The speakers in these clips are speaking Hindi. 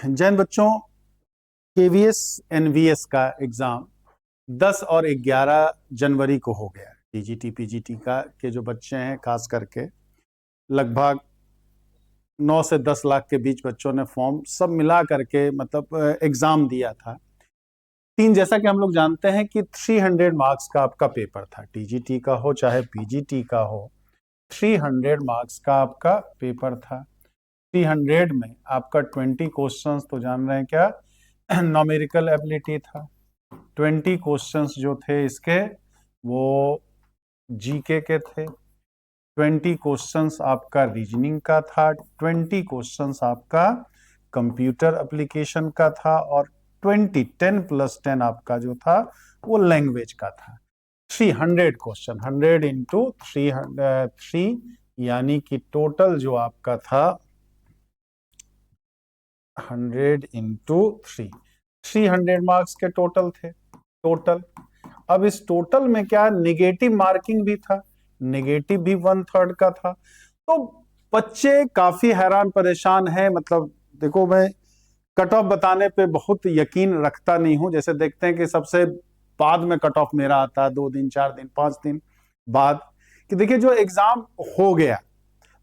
जैन बच्चों, केवीएस एनवीएस का एग्जाम 10 और 11 जनवरी को हो गया। टीजीटी पीजीटी का के जो बच्चे हैं, खास करके लगभग 9 से 10 लाख के बीच बच्चों ने फॉर्म सब मिला करके मतलब एग्जाम दिया था। जैसा कि हम लोग जानते हैं कि 300 मार्क्स का आपका पेपर था, टीजीटी का हो चाहे पीजीटी का हो, 300 मार्क्स का आपका पेपर था। 300 में आपका 20 क्वेश्चंस तो जान रहे हैं क्या, न्यूमेरिकल एबिलिटी था। 20 क्वेश्चंस जो थे इसके वो जीके के थे। 20 क्वेश्चंस आपका रीजनिंग का था। 20 क्वेश्चंस आपका कंप्यूटर एप्लीकेशन का था। और 10 प्लस 10 आपका जो था वो लैंग्वेज का था। 300 क्वेश्चन, 100 इंटू 3 यानी कि टोटल जो आपका था 100 इंटू 300 मार्क्स के टोटल थे। टोटल, अब इस टोटल में क्या निगेटिव मार्किंग भी था, निगेटिव भी 1/3 का था। तो बच्चे काफी हैरान परेशान हैं। मतलब देखो, मैं कट ऑफ बताने पे बहुत यकीन रखता नहीं हूं। जैसे देखते हैं कि सबसे बाद में कट ऑफ मेरा आता है 2 दिन 4 दिन 5 दिन बाद, कि देखिए जो एग्जाम हो गया,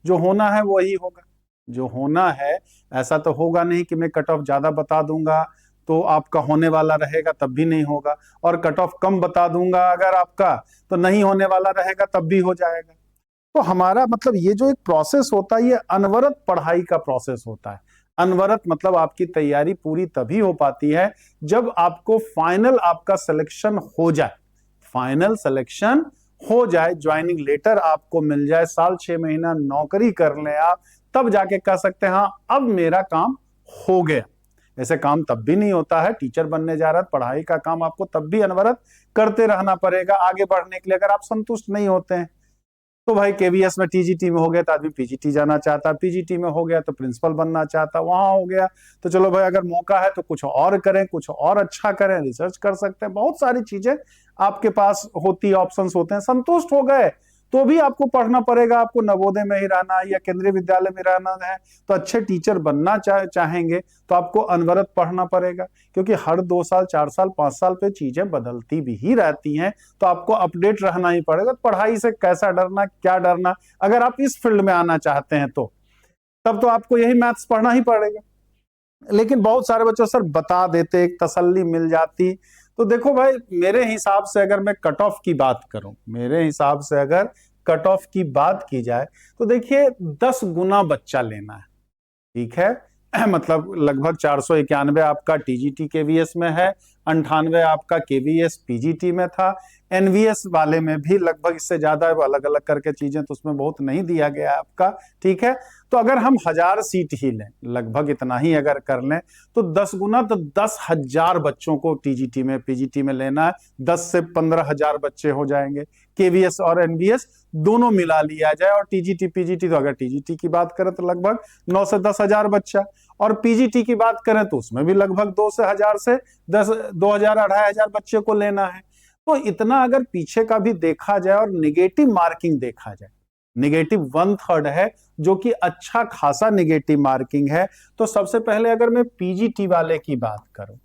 जो होना है वही होगा। जो होना है, ऐसा तो होगा नहीं कि मैं कट ऑफ ज्यादा बता दूंगा तो आपका होने वाला रहेगा, तब भी नहीं होगा। और कट ऑफ कम बता दूंगा अगर आपका, तो नहीं होने वाला रहेगा, तब भी हो जाएगा। तो हमारा मतलब ये जो एक प्रोसेस होता है, ये अनवरत पढ़ाई का प्रोसेस होता है। अनवरत मतलब आपकी तैयारी पूरी तभी हो पाती है जब आपको फाइनल आपका सिलेक्शन हो जाए। फाइनल सिलेक्शन हो जाए, ज्वाइनिंग लेटर आपको मिल जाए, साल 6 महीना नौकरी कर लें आप, तब जाके कह सकते हैं हाँ अब मेरा काम हो गया। ऐसे काम तब भी नहीं होता है। टीचर बनने जा रहा है, पढ़ाई का काम आपको तब भी अनवरत करते रहना पड़ेगा आगे बढ़ने के लिए। अगर आप संतुष्ट नहीं होते हैं तो भाई केवीएस में टीजीटी में हो गया तो आदमी पीजीटी जाना चाहता, पीजीटी में हो गया तो प्रिंसिपल बनना चाहता, वहां हो गया तो चलो भाई अगर मौका है तो कुछ और करें, कुछ और अच्छा करें, रिसर्च कर सकते हैं। बहुत सारी चीजें आपके पास होती, ऑप्शंस होते हैं। संतुष्ट हो गए तो भी आपको पढ़ना पड़ेगा। आपको नवोदय में ही रहना है या केंद्रीय विद्यालय में रहना है, तो अच्छे टीचर बनना चाहेंगे तो आपको अनवरत पढ़ना पड़ेगा, क्योंकि हर 2 साल 4 साल 5 साल पे चीजें बदलती भी ही रहती हैं। तो आपको अपडेट रहना ही पड़ेगा। पढ़ाई से कैसा डरना, क्या डरना। अगर आप इस फील्ड में आना चाहते हैं तो तब तो आपको यही मैथ्स पढ़ना ही पड़ेगा। लेकिन बहुत सारे बच्चों सर बता देते, एक तसल्ली मिल जाती। तो देखो भाई, मेरे हिसाब से अगर मैं कट ऑफ की बात करूं, मेरे हिसाब से अगर कट ऑफ की बात की जाए तो देखिए 10 गुना बच्चा लेना है, ठीक है। मतलब लगभग 491 आपका टीजीटी केवीएस में है, 98 आपका केवीएस पीजीटी में था। एनवीएस वाले में भी लगभग इससे ज्यादा है, वो अलग अलग करके चीजें, तो उसमें बहुत नहीं दिया गया है आपका, ठीक है। तो अगर हम 1000 सीट ही लें, लगभग इतना ही अगर कर लें, तो 10 गुना तो 10,000 बच्चों को टीजीटी में पीजीटी में लेना है। 10 से 15,000 बच्चे हो जाएंगे। केवीएस और एनवीएस दोनों मिला लिया जाए, और टीजीटी पीजीटी, तो अगर टीजीटी की बात करें तो लगभग 9 से 10,000 बच्चा, और पीजीटी की बात करें तो उसमें भी लगभग 2,000 से 2,000 2,500 बच्चे को लेना है। तो इतना अगर पीछे का भी देखा जाए और निगेटिव मार्किंग देखा जाए, निगेटिव 1/3 है, जो कि अच्छा खासा निगेटिव मार्किंग है। तो सबसे पहले अगर मैं पीजीटी वाले की बात करूं,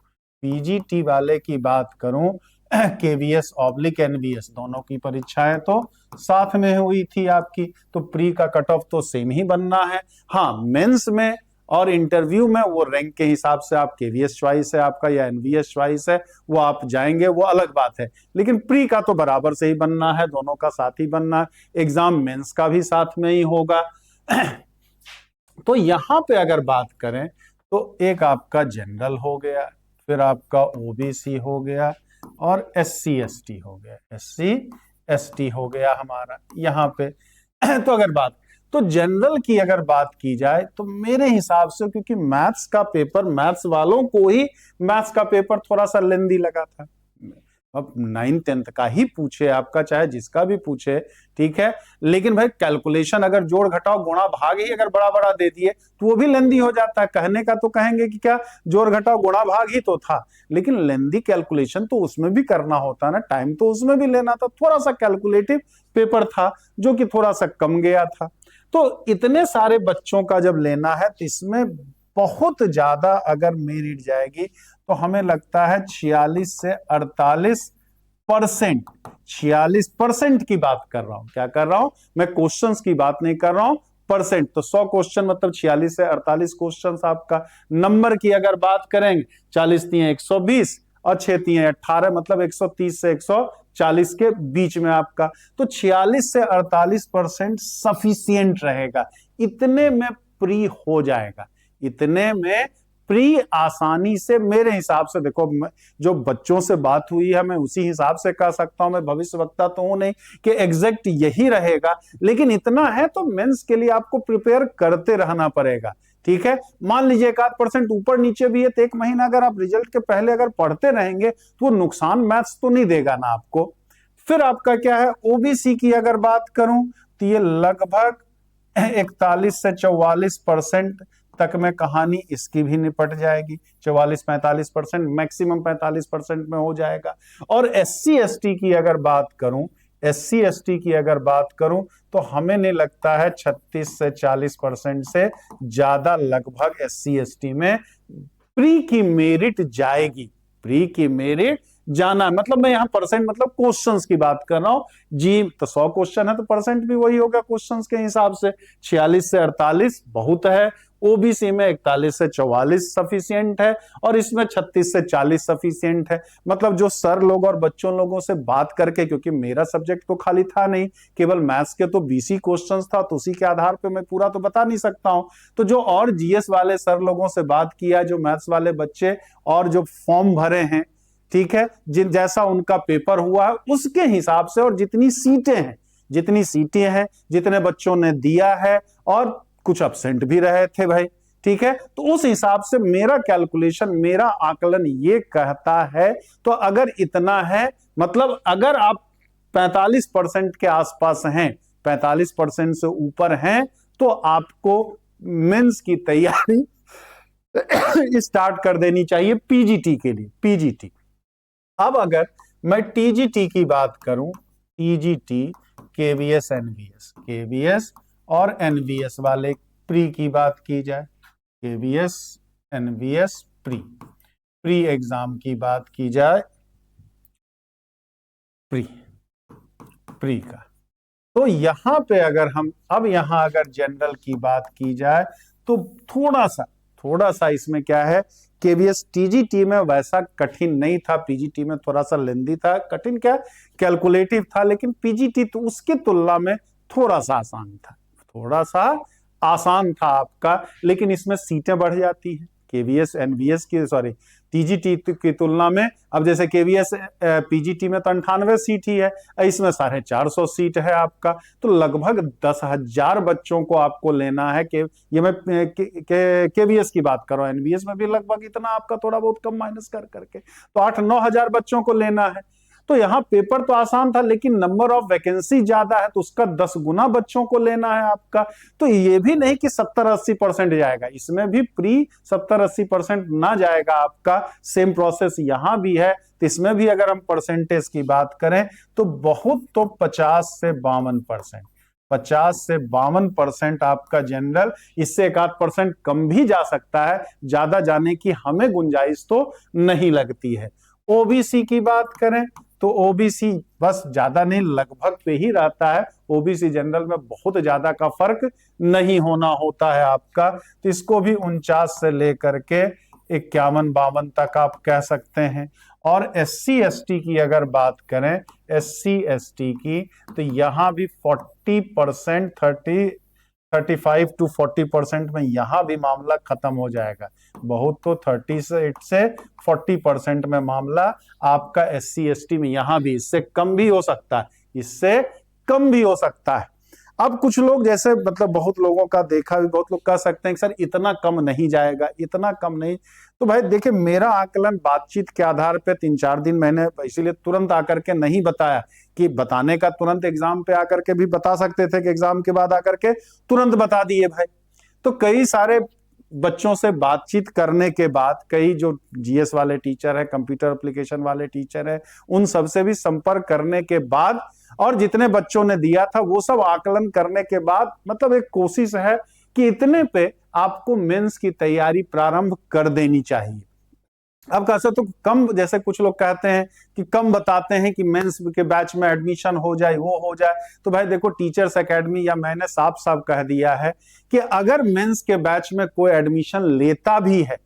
पीजीटी वाले की बात करूं, केवीएस ऑब्लिक एनवीएस दोनों की परीक्षाएं तो साथ में हुई थी आपकी, तो प्री का कट ऑफ तो सेम ही बनना है। हाँ, मेंस में और इंटरव्यू में वो रैंक के हिसाब से आप केवीएस चॉइस है आपका या एनवीएस चॉइस है, वो आप जाएंगे, वो अलग बात है। लेकिन प्री का तो बराबर से ही बनना है, दोनों का साथ ही बनना है। एग्जाम मेंस का भी साथ में ही होगा। तो यहां पे अगर बात करें तो एक आपका जनरल हो गया, फिर आपका ओबीसी हो गया, और एससी एसटी हो गया, एससी एसटी हो गया हमारा यहाँ पे। तो अगर बात, तो जनरल की अगर बात की जाए तो मेरे हिसाब से, क्योंकि मैथ्स का पेपर, मैथ्स वालों को ही मैथ्स का पेपर थोड़ा सा लेंदी लगा था। अब 9th-10th का ही पूछे आपका, चाहे जिसका भी पूछे, ठीक है। लेकिन भाई कैलकुलेशन अगर जोड़ घटाव गुणा भाग ही अगर बड़ा बड़ा दे दिए तो वो भी लेंदी हो जाता है। कहने का तो कहेंगे कि क्या जोड़ घटाव गुणा भाग ही तो था, लेकिन लेंदी कैलकुलेशन तो उसमें भी करना होता है ना, टाइम तो उसमें भी लेना था। थोड़ा सा कैलकुलेटिव पेपर था जो कि थोड़ा सा कम गया था। तो इतने सारे बच्चों का जब लेना है तो इसमें बहुत ज्यादा अगर मेरिट जाएगी तो हमें लगता है 46 से 48%। 46% की बात कर रहा हूं, क्या कर रहा हूं मैं, क्वेश्चंस की बात नहीं कर रहा हूं, परसेंट। तो 100 क्वेश्चन मतलब 46 से 48 क्वेश्चन आपका। नंबर की अगर बात करेंगे, 40 तिये 120 और 6 तिये 18, मतलब 130 से 140 के बीच में आपका। तो 46 से 48% सफिशियंट रहेगा, इतने में प्री हो जाएगा, इतने में प्री आसानी से। मेरे हिसाब से देखो, जो बच्चों से बात हुई है मैं उसी हिसाब से कह सकता हूं, मैं भविष्यवक्ता तो हूं नहीं कि एग्जैक्ट यही रहेगा, लेकिन इतना है तो मेंस के लिए आपको प्रिपेयर करते रहना पड़ेगा। ठीक है, मान लीजिए 1-8% ऊपर नीचे भी है तो एक महीना अगर आप रिजल्ट के पहले अगर पढ़ते रहेंगे तो वो नुकसान मैथ्स तो नहीं देगा ना आपको। फिर आपका क्या है, ओबीसी की अगर बात करूं तो ये लगभग 41 से 44% तक में कहानी इसकी भी निपट जाएगी। 44-45%, मैक्सिमम 45% में हो जाएगा। और एससी एसटी की अगर बात करूं, एससी एसटी की अगर बात करूं तो हमें नहीं लगता है 36 से 40% से ज्यादा लगभग एससी एसटी में प्री की मेरिट जाएगी। प्री की मेरिट जाना मतलब, मैं यहां परसेंट मतलब क्वेश्चंस की बात कर रहा हूं जी। तो 100 क्वेश्चन है तो परसेंट भी वही होगा क्वेश्चंस के हिसाब से। 46 से 48 बहुत है, ओबीसी में 41 से 44 सफिशियंट है, और इसमें 36 से 40 सफिशियंट है। मतलब जो सर लोग और बच्चों लोगों से बात करके, क्योंकि मेरा सब्जेक्ट तो खाली था नहीं, केवल मैथ्स के तो 20 ही क्वेश्चंस था, तो उसी के आधार पे मैं पूरा तो बता नहीं सकता हूं। तो जो और जीएस वाले सर लोगों से बात किया, जो मैथ्स वाले बच्चे और जो फॉर्म भरे हैं, ठीक है, जिन जैसा उनका पेपर हुआ है उसके हिसाब से, और जितनी सीटें हैं, जितनी सीटें हैं, जितने बच्चों ने दिया है, और कुछ अब्सेंट भी रहे थे भाई, ठीक है, तो उस हिसाब से मेरा कैलकुलेशन, मेरा आकलन ये कहता है। तो अगर इतना है, मतलब अगर आप 45% के आसपास हैं, 45% से ऊपर हैं, तो आपको मेंस की तैयारी स्टार्ट कर देनी चाहिए पीजीटी के लिए, पीजीटी। अब अगर मैं टीजीटी की बात करूं, टीजीटी, केवीएस, एनवीएस, केवीएस और एनवीएस वाले प्री की बात की जाए, KVS, NVS, pre, pre exam की बात की जाए, प्री, प्री का, तो यहां पे अगर हम, अब यहां अगर जनरल की बात की जाए तो थोड़ा सा इसमें क्या है, केवीएस टीजीटी में वैसा कठिन नहीं था, पीजीटी में थोड़ा सा लेंदी था, कठिन क्या कैलकुलेटिव था, लेकिन पीजीटी तो उसकी तुलना में थोड़ा सा आसान था, थोड़ा सा आसान था आपका, लेकिन इसमें सीटें बढ़ जाती हैं। केवीएस एनवीएस की, सॉरी, टीजीटी की तुलना में, अब जैसे केवीएस पीजीटी में तो 98 सीट ही है, इसमें 450 सीट है आपका, तो लगभग 10,000 बच्चों को आपको लेना है। कि ये मैं केवीएस की बात कर रहा हूं, एनवीएस में भी लगभग इतना आपका, थोड़ा बहुत कम माइनस कर करके, तो 8-9 हजार बच्चों को लेना है। तो यहाँ पेपर तो आसान था, लेकिन नंबर ऑफ वैकेंसी ज्यादा है, तो उसका 10 गुना बच्चों को लेना है आपका। तो ये भी नहीं कि 70-80% जाएगा, इसमें भी प्री 70-80% ना जाएगा आपका, सेम प्रोसेस यहां भी है। तो इसमें भी अगर हम परसेंटेज की बात करें तो बहुत तो 50 से 52%, 50 से 52% आपका जनरल, इससे 1-8% कम भी जा सकता है, ज्यादा जाने की हमें गुंजाइश तो नहीं लगती है। ओबीसी की बात करें तो ओबीसी बस ज्यादा नहीं, लगभग पे ही रहता है, ओबीसी जनरल में बहुत ज्यादा का फर्क नहीं होना होता है आपका। तो इसको भी 49 से लेकर के 51-52 तक आप कह सकते हैं। और एससी एसटी की अगर बात करें, एससी एसटी की, तो यहां भी 40%, 35 to 40% में यहां भी मामला खत्म हो जाएगा। बहुत तो 38 से 40% में मामला आपका एससी एसटी में, यहां भी इससे कम भी हो सकता है, इससे कम भी हो सकता है। अब कुछ लोग जैसे, मतलब बहुत लोगों का देखा भी, बहुत लोग कह सकते हैं कि सर इतना कम नहीं जाएगा, इतना कम नहीं। तो भाई देखिए, मेरा आकलन बातचीत के आधार पे 3-4 दिन मैंने इसीलिए तुरंत आकर के नहीं बताया, कि बताने का तुरंत एग्जाम पे आकर के भी बता सकते थे, कि एग्जाम के बाद आकर के तुरंत बता दिए भाई। तो कई सारे बच्चों से बातचीत करने के बाद, कई जो जीएस वाले टीचर है, कंप्यूटर एप्लीकेशन वाले टीचर है, उन सबसे भी संपर्क करने के बाद, और जितने बच्चों ने दिया था वो सब आकलन करने के बाद, मतलब एक कोशिश है कि इतने पे आपको मेंस की तैयारी प्रारंभ कर देनी चाहिए। अब कैसे तो कम, जैसे कुछ लोग कहते हैं कि कम बताते हैं कि मेंस के बैच में एडमिशन हो जाए, वो हो जाए। तो भाई देखो, टीचर्स एकेडमी या मैंने साफ साफ कह दिया है कि अगर मेंस के बैच में कोई एडमिशन लेता भी है,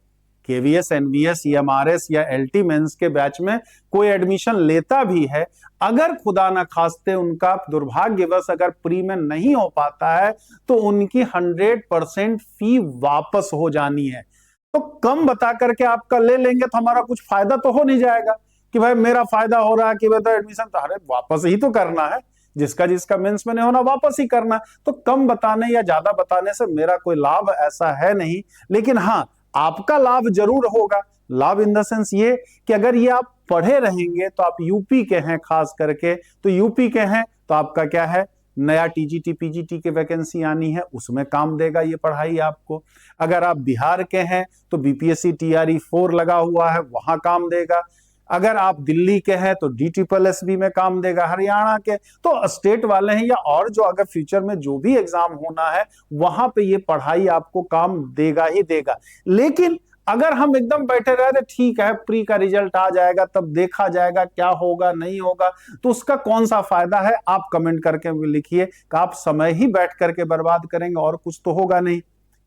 केवीएस, एनवीएस, ईएमआरएस या एलटी मेंस के बैच में कोई एडमिशन लेता भी है, अगर खुदा ना खास्ते उनका दुर्भाग्यवश अगर प्री में नहीं हो पाता है, तो उनकी 100% फी वापस हो जानी है। तो कम बता करके आपका ले लेंगे तो हमारा कुछ फायदा तो हो नहीं जाएगा कि भाई मेरा फायदा हो रहा है कि भाई तो एडमिशन तो, अरे वापस ही तो करना है, जिसका जिसका मेंस में नहीं होना वापस ही करना। तो कम बताने या ज्यादा बताने से मेरा कोई लाभ ऐसा है नहीं, लेकिन हाँ आपका लाभ जरूर होगा। लाभ इन द सेंस ये कि अगर ये आप पढ़े रहेंगे तो आप यूपी के हैं, खास करके तो यूपी के हैं तो आपका क्या है, नया टीजीटी पीजीटी की वैकेंसी आनी है, उसमें काम देगा ये पढ़ाई आपको। अगर आप बिहार के हैं तो बीपीएससी टीआरई 4 लगा हुआ है, वहां काम देगा। अगर आप दिल्ली के हैं तो DSSB में काम देगा। हरियाणा के तो स्टेट वाले हैं, या और जो अगर फ्यूचर में जो भी एग्जाम होना है वहां पे ये पढ़ाई आपको काम देगा ही देगा। लेकिन अगर हम एकदम बैठे रहे थे ठीक है प्री का रिजल्ट आ जाएगा तब देखा जाएगा क्या होगा नहीं होगा, तो उसका कौन सा फायदा है। आप कमेंट करके लिखिए कि आप समय ही बैठ करके बर्बाद करेंगे और कुछ तो होगा नहीं।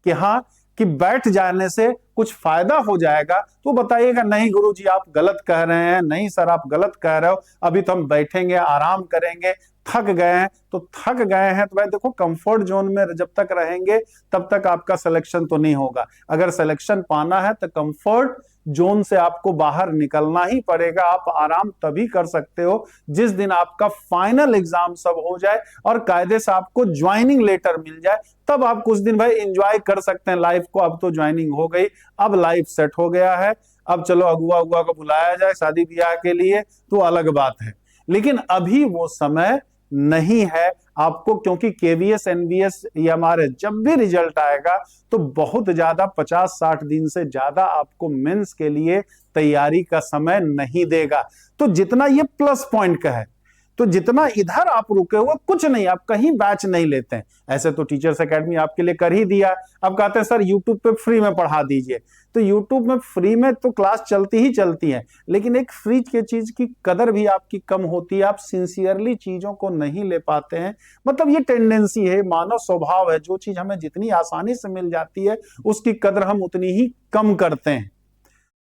कि हाँ कि बैठ जाने से कुछ फायदा हो जाएगा, तो बताइएगा नहीं गुरुजी आप गलत कह रहे हैं, नहीं सर आप गलत कह रहे हो, अभी तो हम बैठेंगे आराम करेंगे, थक गए हैं। तो थक गए हैं तो भाई देखो, कंफर्ट जोन में जब तक रहेंगे तब तक आपका सिलेक्शन तो नहीं होगा। अगर सिलेक्शन पाना है तो कंफर्ट जोन से आपको बाहर निकलना ही पड़ेगा। आप आराम तभी कर सकते हो जिस दिन आपका फाइनल एग्जाम सब हो जाए और कायदे से आपको ज्वाइनिंग लेटर मिल जाए, तब आप कुछ दिन भाई एंजॉय कर सकते हैं लाइफ को। अब तो ज्वाइनिंग हो गई, अब लाइफ सेट हो गया है, अब चलो अगुआ अगुआ को बुलाया जाए शादी ब्याह के लिए तो अलग बात है। लेकिन अभी वो समय नहीं है आपको, क्योंकि केवीएस, एनवीएस, ईएमआरएस जब भी रिजल्ट आएगा तो बहुत ज्यादा 50-60 दिन से ज्यादा आपको मेंस के लिए तैयारी का समय नहीं देगा। तो जितना ये प्लस पॉइंट का है, तो जितना इधर आप रुके हुए कुछ नहीं, आप कहीं बैच नहीं लेते हैं। ऐसे तो टीचर्स एकेडमी आपके लिए कर ही दिया। अब कहते हैं सर यूट्यूब पे फ्री में पढ़ा दीजिए, तो यूट्यूब में फ्री में तो क्लास चलती ही चलती है, लेकिन एक फ्री के चीज की कदर भी आपकी कम होती है। आप सिंसियरली चीजों को नहीं ले पाते हैं। मतलब ये टेंडेंसी है, मानव स्वभाव है, जो चीज हमें जितनी आसानी से मिल जाती है उसकी कदर हम उतनी ही कम करते हैं।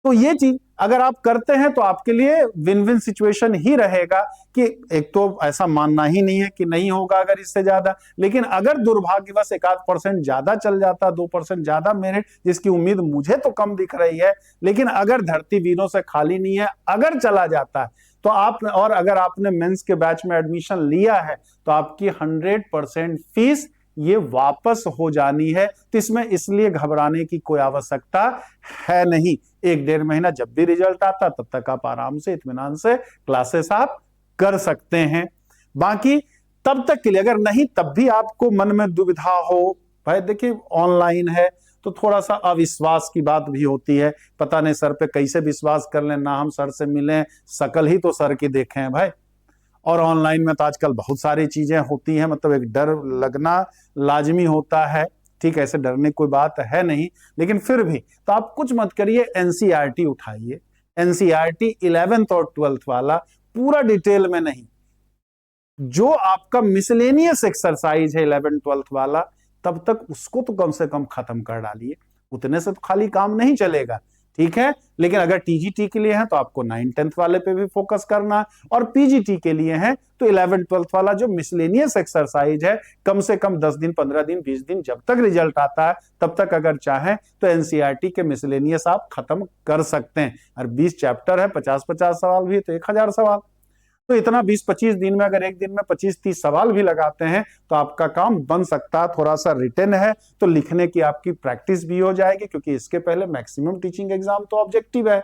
तो ये चीज अगर आप करते हैं तो आपके लिए विन विन सिचुएशन ही रहेगा कि एक तो ऐसा मानना ही नहीं है कि नहीं होगा अगर इससे ज्यादा, लेकिन अगर दुर्भाग्यवश 1-8% ज्यादा चल जाता, 2% ज्यादा मेरिट, जिसकी उम्मीद मुझे तो कम दिख रही है, लेकिन अगर धरती वीरों से खाली नहीं है, अगर चला जाता है तो आप, और अगर आपने मेंस के बैच में एडमिशन लिया है तो आपकी 100% फीस ये वापस हो जानी है। तो इसमें इसलिए घबराने की कोई आवश्यकता है नहीं। 1-1.5 महीना जब भी रिजल्ट आता तब तक आप आराम से इत्मीनान से क्लासेस आप कर सकते हैं। बाकी तब तक के लिए अगर नहीं तब भी आपको मन में दुविधा हो, भाई देखिए ऑनलाइन है तो थोड़ा सा अविश्वास की बात भी होती है, पता नहीं सर पे कैसे विश्वास कर लें, ना हम सर से मिले, शकल ही तो सर की देखे हैं भाई। और ऑनलाइन में तो आजकल बहुत सारी चीजें होती हैं, मतलब एक डर लगना लाजमी होता है। ठीक है, ऐसे डरने की कोई बात है नहीं, लेकिन फिर भी तो आप कुछ मत करिए, एनसीईआरटी उठाइए। एनसीईआरटी 11th और 12th वाला पूरा डिटेल में नहीं, जो आपका मिसलेनियस एक्सरसाइज है 11th-12th वाला, तब तक उसको तो कम से कम खत्म कर डालिए। उतने से तो खाली काम नहीं चलेगा, ठीक है। लेकिन अगर टीजीटी के लिए है तो आपको 9th-10th वाले पे भी फोकस करना, और पीजीटी के लिए है तो 11th-12th वाला जो मिसलेनियस एक्सरसाइज है, कम से कम 10 दिन, 15 दिन, 20 दिन, जब तक रिजल्ट आता है तब तक अगर चाहें तो एनसीईआरटी के मिसलेनियस आप खत्म कर सकते हैं। और 20 चैप्टर है, 50-50 सवाल भी, तो 1000 सवाल, तो इतना 20-25 दिन में अगर एक दिन में 25-30 सवाल भी लगाते हैं तो आपका काम बन सकता है। थोड़ा सा रिटन है तो लिखने की आपकी प्रैक्टिस भी हो जाएगी, क्योंकि इसके पहले मैक्सिमम टीचिंग एग्जाम तो ऑब्जेक्टिव है,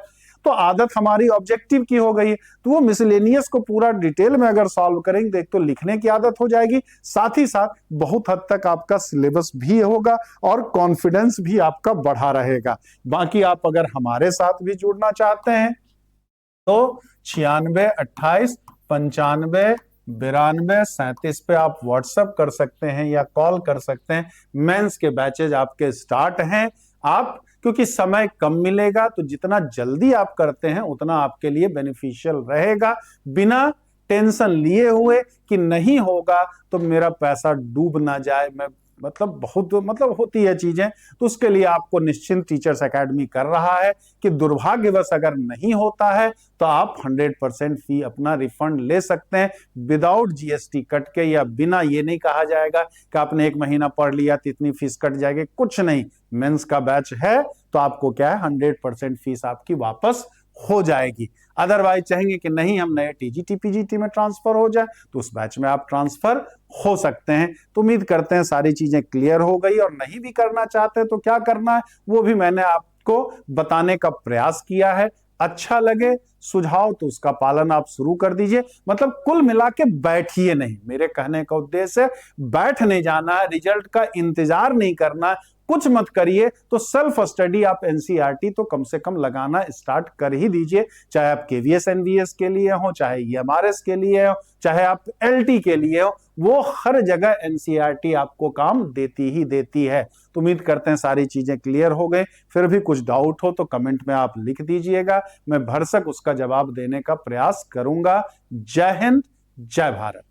तो आदत हमारी ऑब्जेक्टिव की हो गई। तो वो मिसलेनियस को पूरा डिटेल में अगर सॉल्व करेंगे तो एक तो लिखने की आदत हो जाएगी, साथ ही साथ बहुत हद तक आपका सिलेबस भी होगा और कॉन्फिडेंस भी आपका बढ़ा रहेगा। बाकी आप अगर हमारे साथ भी जुड़ना चाहते हैं तो 96 28 95 9237 पे आप व्हाट्सएप कर सकते हैं या कॉल कर सकते हैं। मेंस के बैचेज आपके स्टार्ट हैं। आप क्योंकि समय कम मिलेगा तो जितना जल्दी आप करते हैं उतना आपके लिए बेनिफिशियल रहेगा, बिना टेंशन लिए हुए कि नहीं होगा तो मेरा पैसा डूब ना जाए। मैं बहुत होती है चीजें, तो उसके लिए आपको निश्चिंत टीचर्स एकेडमी कर रहा है कि दुर्भाग्यवश अगर नहीं होता है तो आप 100% फी अपना रिफंड ले सकते हैं विदाउट जीएसटी कट के, या बिना, ये नहीं कहा जाएगा कि आपने 1 महीना पढ़ लिया तो इतनी फीस कट जाएगी, कुछ नहीं। मेंस का बैच है तो आपको क्या है 100% फीस आपकी वापस हो जाएगी। अदरवाइज चाहेंगे कि नहीं हम नए टीजीटी पीजीटी में ट्रांसफर हो जाए तो उस बैच में आप ट्रांसफर हो सकते हैं। तो उम्मीद करते हैं सारी चीजें क्लियर हो गई, और नहीं भी करना चाहते तो क्या करना है वो भी मैंने आपको बताने का प्रयास किया है। अच्छा लगे सुझाव तो उसका पालन आप शुरू कर दीजिए। कुल मिला के बैठिए नहीं, मेरे कहने का उद्देश्य बैठ नहीं जाना, रिजल्ट का इंतजार नहीं करना, कुछ मत करिए। तो सेल्फ स्टडी आप एनसीईआरटी तो कम से कम लगाना स्टार्ट कर ही दीजिए, चाहे आप केवीएस एनवीएस के लिए हो, चाहे ईएमआरएस के लिए हो, चाहे आप एलटी के लिए हो, वो हर जगह एनसीईआरटी आपको काम देती ही देती है। तो उम्मीद करते हैं सारी चीजें क्लियर हो गए। फिर भी कुछ डाउट हो तो कमेंट में आप लिख दीजिएगा, मैं भरसक उसका जवाब देने का प्रयास करूंगा। जय हिंद, जय भारत।